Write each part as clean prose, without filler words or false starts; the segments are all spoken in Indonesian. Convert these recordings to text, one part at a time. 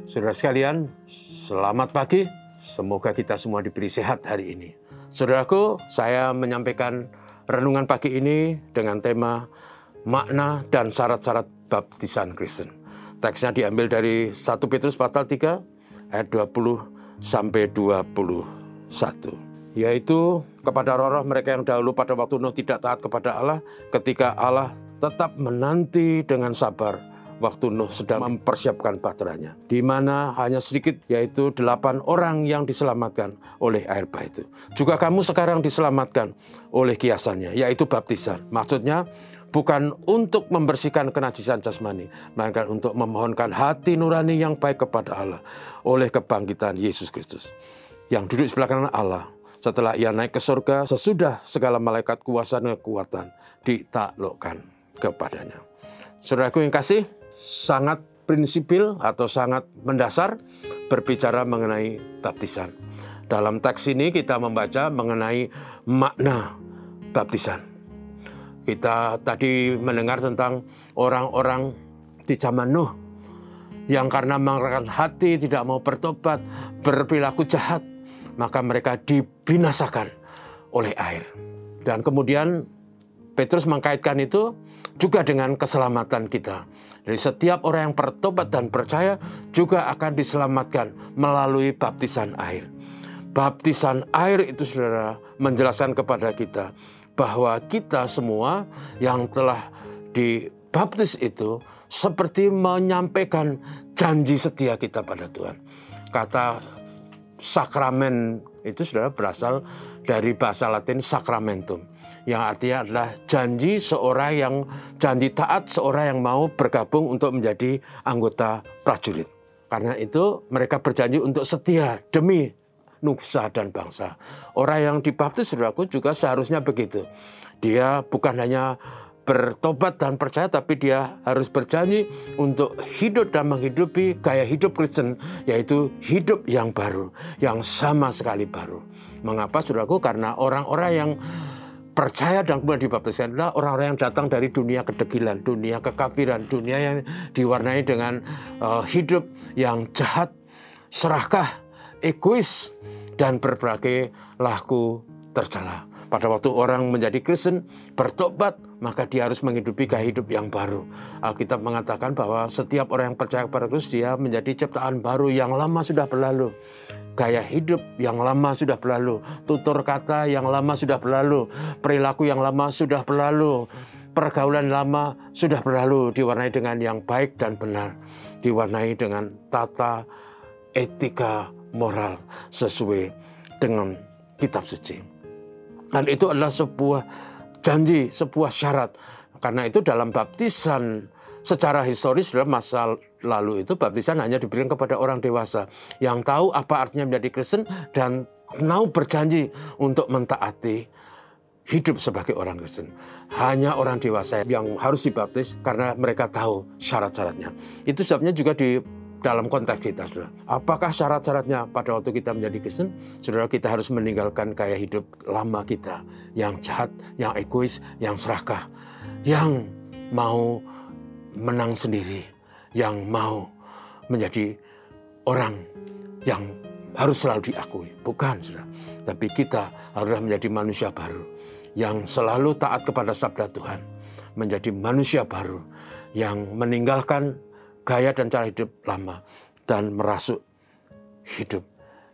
Saudara sekalian, selamat pagi. Semoga kita semua diberi sehat hari ini. Saudaraku, saya menyampaikan renungan pagi ini dengan tema makna dan syarat-syarat baptisan Kristen. Teksnya diambil dari 1 Petrus pasal 3 ayat 20 sampai 21. Yaitu kepada roh-roh mereka yang dahulu pada waktu Nuh tidak taat kepada Allah, ketika Allah tetap menanti dengan sabar waktu Nuh sedang mempersiapkan bahteranya, di mana hanya sedikit, yaitu 8 orang yang diselamatkan oleh air bah itu. Juga kamu sekarang diselamatkan oleh kiasannya, yaitu baptisan. Maksudnya bukan untuk membersihkan kenajisan jasmani, melainkan untuk memohonkan hati nurani yang baik kepada Allah oleh kebangkitan Yesus Kristus, yang duduk sebelah kanan Allah setelah ia naik ke surga, sesudah segala malaikat kuasa dan kekuatan ditaklukkan kepadanya. Saudaraku yang kasih, sangat prinsipil atau sangat mendasar berbicara mengenai baptisan. Dalam teks ini kita membaca mengenai makna baptisan. Kita tadi mendengar tentang orang-orang di zaman Nuh yang karena mengeraskan hati, tidak mau bertobat, berperilaku jahat, maka mereka dibinasakan oleh air. Dan kemudian Petrus mengkaitkan itu juga dengan keselamatan kita. Jadi setiap orang yang bertobat dan percaya juga akan diselamatkan melalui baptisan air. Baptisan air itu, saudara, menjelaskan kepada kita bahwa kita semua yang telah dibaptis itu seperti menyampaikan janji setia kita pada Tuhan. Kata sakramen itu, saudara, berasal dari bahasa Latin sacramentum, yang artinya adalah janji seorang yang janji taat, seorang yang mau bergabung untuk menjadi anggota prajurit. Karena itu mereka berjanji untuk setia demi nusa dan bangsa. Orang yang dibaptis, saudaraku, juga seharusnya begitu. Dia bukan hanya bertobat dan percaya, tapi dia harus berjanji untuk hidup dan menghidupi gaya hidup Kristen, yaitu hidup yang baru, yang sama sekali baru. Mengapa, saudaraku? Karena orang-orang yang percaya dan kemudian dibaptiskan adalah orang-orang yang datang dari dunia kedegilan, dunia kekafiran, dunia yang diwarnai dengan hidup yang jahat, serakah, egois, dan berbagai laku tercela. Pada waktu orang menjadi Kristen, bertobat, maka dia harus menghidupi gaya hidup yang baru. Alkitab mengatakan bahwa setiap orang yang percaya kepada Kristus, dia menjadi ciptaan baru, yang lama sudah berlalu. Gaya hidup yang lama sudah berlalu. Tutur kata yang lama sudah berlalu. Perilaku yang lama sudah berlalu. Pergaulan lama sudah berlalu, diwarnai dengan yang baik dan benar. Diwarnai dengan tata etika moral sesuai dengan kitab suci. Dan itu adalah sebuah janji, sebuah syarat. Karena itu dalam baptisan secara historis dalam masa lalu itu baptisan hanya diberikan kepada orang dewasa yang tahu apa artinya menjadi Kristen dan mau berjanji untuk mentaati hidup sebagai orang Kristen. Hanya orang dewasa yang harus dibaptis karena mereka tahu syarat-syaratnya. Itu sebabnya juga di dalam konteks kita, saudara. Apakah syarat-syaratnya pada waktu kita menjadi Kristen? Saudara, kita harus meninggalkan gaya hidup lama kita yang jahat, yang egois, yang serakah, yang mau menang sendiri, yang mau menjadi orang yang harus selalu diakui. Bukan, saudara. Tapi kita harus menjadi manusia baru yang selalu taat kepada sabda Tuhan. Menjadi manusia baru yang meninggalkan gaya dan cara hidup lama dan merasuk hidup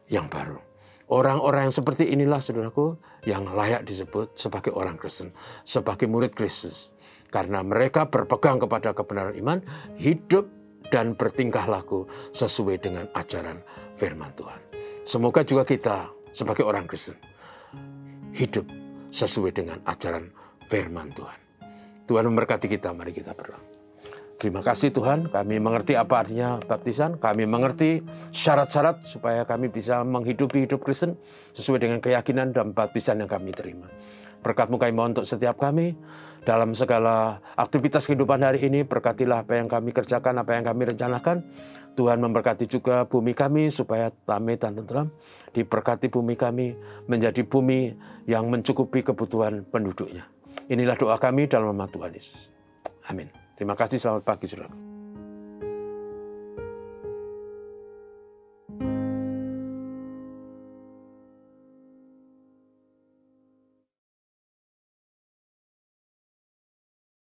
yang baru. Orang-orang yang seperti inilah, saudaraku, yang layak disebut sebagai orang Kristen, sebagai murid Kristus. Karena mereka berpegang kepada kebenaran iman, hidup dan bertingkah laku sesuai dengan ajaran firman Tuhan. Semoga juga kita sebagai orang Kristen hidup sesuai dengan ajaran firman Tuhan. Tuhan memberkati kita, mari kita berdoa. Terima kasih Tuhan, kami mengerti apa artinya baptisan, kami mengerti syarat-syarat supaya kami bisa menghidupi hidup Kristen sesuai dengan keyakinan dan baptisan yang kami terima. Berkat-Mu kami mohon untuk setiap kami dalam segala aktivitas kehidupan hari ini. Berkatilah apa yang kami kerjakan, apa yang kami rencanakan. Tuhan memberkati juga bumi kami supaya damai dan tentram. Diberkati bumi kami menjadi bumi yang mencukupi kebutuhan penduduknya. Inilah doa kami dalam nama Tuhan Yesus. Amin. Terima kasih, selamat pagi saudara.